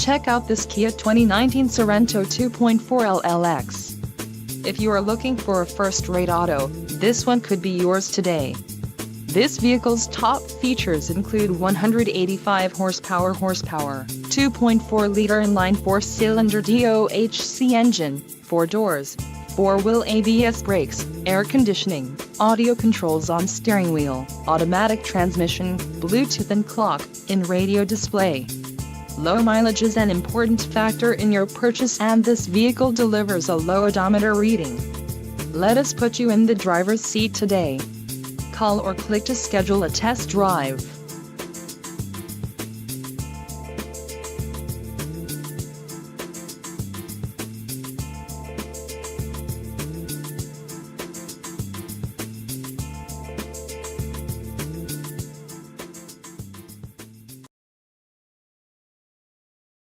Check out this Kia 2019 Sorento 2.4 LLX. If you are looking for a first-rate auto, this one could be yours today. This vehicle's top features include 185 horsepower, 2.4-liter inline 4-cylinder DOHC engine, 4 doors, 4-wheel ABS brakes, air conditioning, audio controls on steering wheel, automatic transmission, Bluetooth and clock-in radio display. Low mileage is an important factor in your purchase, and this vehicle delivers a low odometer reading. Let us put you in the driver's seat today. Call or click to schedule a test drive.